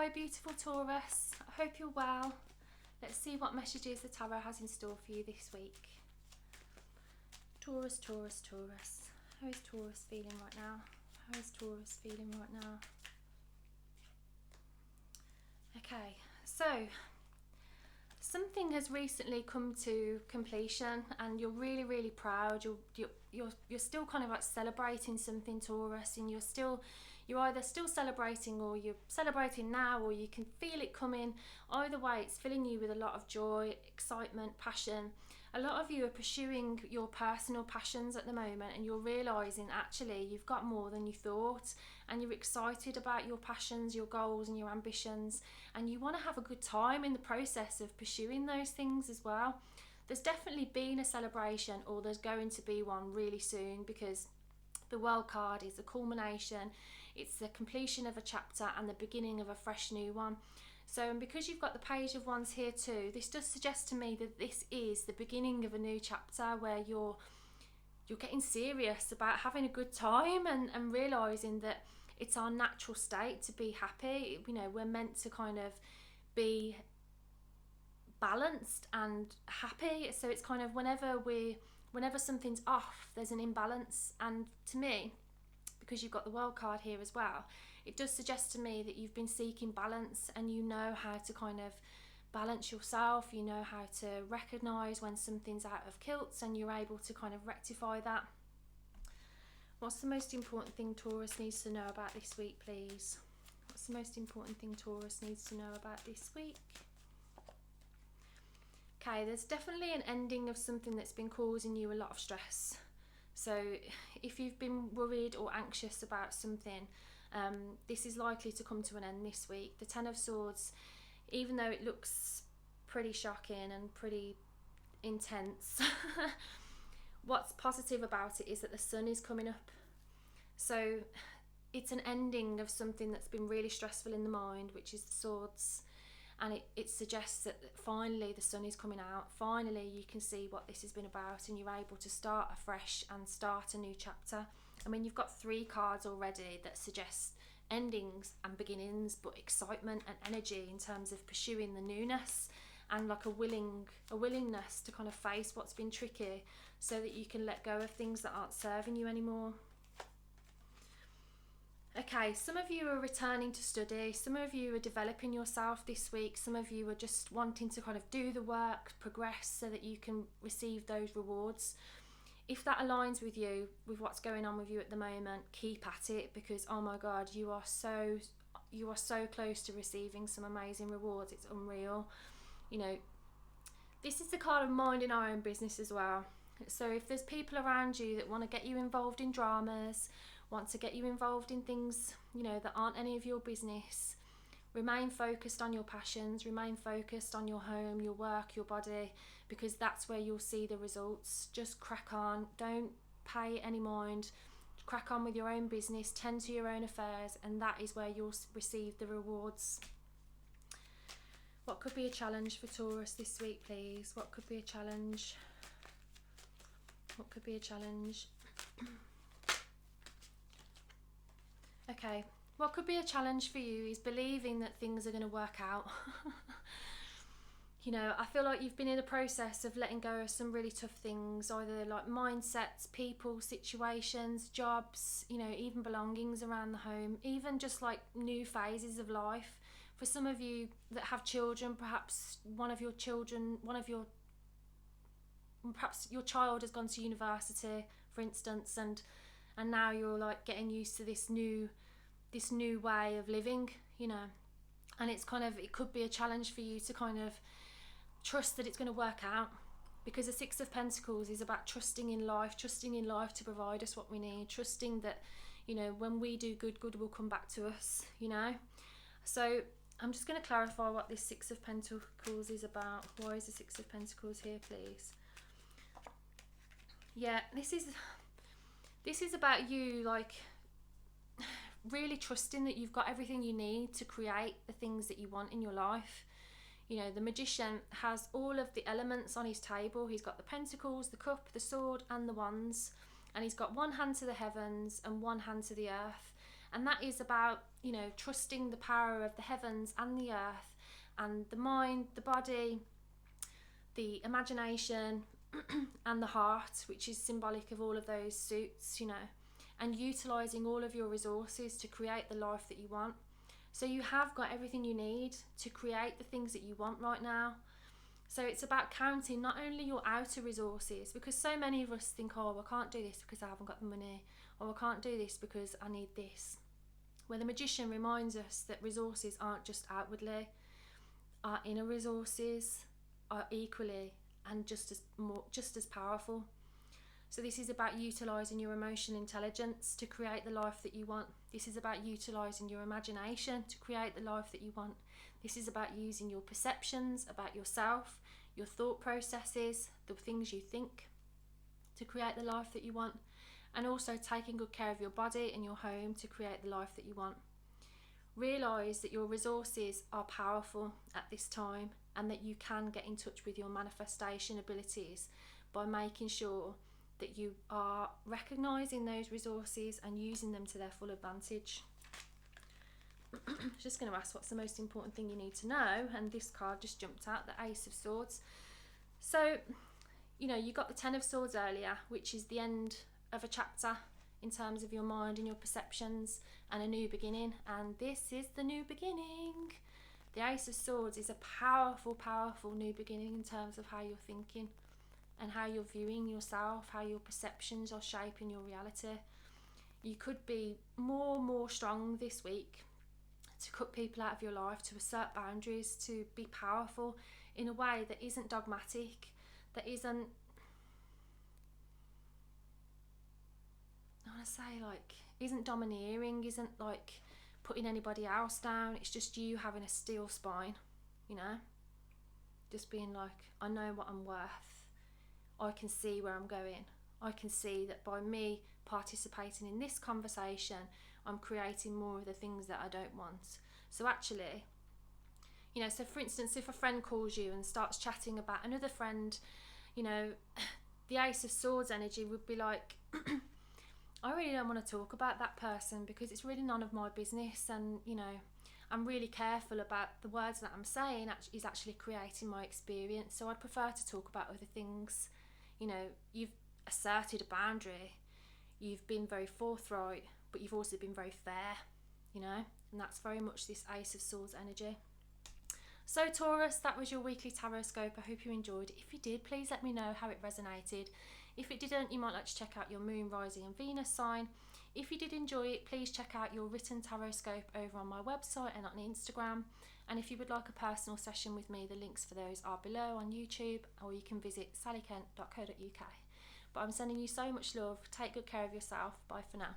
Hi beautiful Taurus, I hope you're well. Let's see what messages the Tarot has in store for you this week. Taurus, Taurus, Taurus. How is Taurus feeling right now? How is Taurus feeling right now? Okay, so something has recently come to completion and you're really proud. You're still kind of like celebrating something, Taurus, and you're either still celebrating or you're celebrating now, or you can feel it coming. Either way, it's filling you with a lot of joy, excitement, passion. A lot of you are pursuing your personal passions at the moment, and you're realizing actually you've got more than you thought, and you're excited about your passions, your goals and your ambitions, and you want to have a good time in the process of pursuing those things as well. There's definitely been a celebration, or there's going to be one really soon, because the World card is a culmination, it's the completion of a chapter and the beginning of a fresh new one. So, and because you've got the Page of Wands here too, this does suggest to me that this is the beginning of a new chapter where you're getting serious about having a good time and realising that it's our natural state to be happy. You know, we're meant to kind of be balanced and happy. So it's kind of whenever something's off, there's an imbalance. And to me, because you've got the World card here as well, it does suggest to me that you've been seeking balance, and you know how to kind of balance yourself. You know how to recognise when something's out of kilts, and you're able to kind of rectify that. What's the most important thing Taurus needs to know about this week, please? What's the most important thing Taurus needs to know about this week? Okay, there's definitely an ending of something that's been causing you a lot of stress. So if you've been worried or anxious about something, this is likely to come to an end this week. The Ten of Swords, even though it looks pretty shocking and pretty intense, what's positive about it is that the sun is coming up. So it's an ending of something that's been really stressful in the mind, which is the Swords. And it suggests that finally the sun is coming out. Finally you can see what this has been about, and you're able to start afresh and start a new chapter. I mean, you've got 3 cards already that suggest endings and beginnings, but excitement and energy in terms of pursuing the newness, and like a willingness to kind of face what's been tricky so that you can let go of things that aren't serving you anymore. Okay, some of you are returning to study, some of you are developing yourself this week, some of you are just wanting to kind of do the work, progress so that you can receive those rewards. If that aligns with you, with what's going on with you at the moment, keep at it, because oh my god, you are so close to receiving some amazing rewards. It's unreal. You know, this is the card of minding our own business as well. So if there's people around you that want to get you involved in dramas, want to get you involved in things, you know, that aren't any of your business, remain focused on your passions, remain focused on your home, your work, your body, because that's where you'll see the results. Just crack on, don't pay any mind, crack on with your own business, tend to your own affairs, and that is where you'll receive the rewards. What could be a challenge for Taurus this week, please? What could be a challenge? What could be a challenge? Okay, what could be a challenge for you is believing that things are going to work out. You know, I feel like you've been in a process of letting go of some really tough things, either like mindsets, people, situations, jobs, you know, even belongings around the home, even just like new phases of life. For some of you that have children, perhaps perhaps your child has gone to university, for instance, and now you're like getting used to this new way of living, you know, and it could be a challenge for you to kind of trust that it's going to work out, because the Six of Pentacles is about trusting in life to provide us what we need, trusting that, you know, when we do good will come back to us, you know. So I'm just going to clarify what this Six of Pentacles is about. Why is the Six of Pentacles here, please? Yeah, this is about you like really trusting that you've got everything you need to create the things that you want in your life. You know, the Magician has all of the elements on his table. He's got the Pentacles, the Cup, the Sword and the Wands, and he's got one hand to the heavens and one hand to the earth. And that is about you know, trusting the power of the heavens and the earth and the mind, the body, the imagination and the heart, which is symbolic of all of those suits, you know, and utilizing all of your resources to create the life that you want. So you have got everything you need to create the things that you want right now. So it's about counting not only your outer resources, because so many of us think, oh, I can't do this because I haven't got the money, or I can't do this because I need this. Where the magician reminds us that resources aren't just outwardly, our inner resources are equally and just as powerful. So this is about utilising your emotional intelligence to create the life that you want. This is about utilising your imagination to create the life that you want. This is about using your perceptions about yourself, your thought processes, the things you think to create the life that you want, and also taking good care of your body and your home to create the life that you want. Realise that your resources are powerful at this time, and that you can get in touch with your manifestation abilities by making sure that you are recognising those resources and using them to their full advantage. Just going to ask, what's the most important thing you need to know? And this card just jumped out, the Ace of Swords. So, you know, you got the Ten of Swords earlier, which is the end of a chapter in terms of your mind and your perceptions and a new beginning. And this is the new beginning. The Ace of Swords is a powerful, powerful new beginning in terms of how you're thinking and how you're viewing yourself, how your perceptions are shaping your reality. You could be more strong this week to cut people out of your life, to assert boundaries, to be powerful in a way that isn't dogmatic, that isn't, I want to say, like, isn't domineering, isn't like putting anybody else down. It's just you having a steel spine, you know, just being like, I know what I'm worth. I can see where I'm going. I can see that by me participating in this conversation, I'm creating more of the things that I don't want. So actually, you know, so for instance, if a friend calls you and starts chatting about another friend, you know, the Ace of Swords energy would be like, I really don't want to talk about that person because it's really none of my business, and, you know, I'm really careful about the words that I'm saying is actually creating my experience. So I'd prefer to talk about other things. You know, you've asserted a boundary, you've been very forthright, but you've also been very fair, you know, and that's very much this Ace of Swords energy. So Taurus, that was your weekly Tarotscope. I hope you enjoyed. If you did, please let me know how it resonated. If it didn't, you might like to check out your Moon, Rising and Venus sign. If you did enjoy it, please check out your written Tarotscope over on my website and on Instagram. And if you would like a personal session with me, the links for those are below on YouTube, or you can visit sallykent.co.uk. But I'm sending you so much love. Take good care of yourself. Bye for now.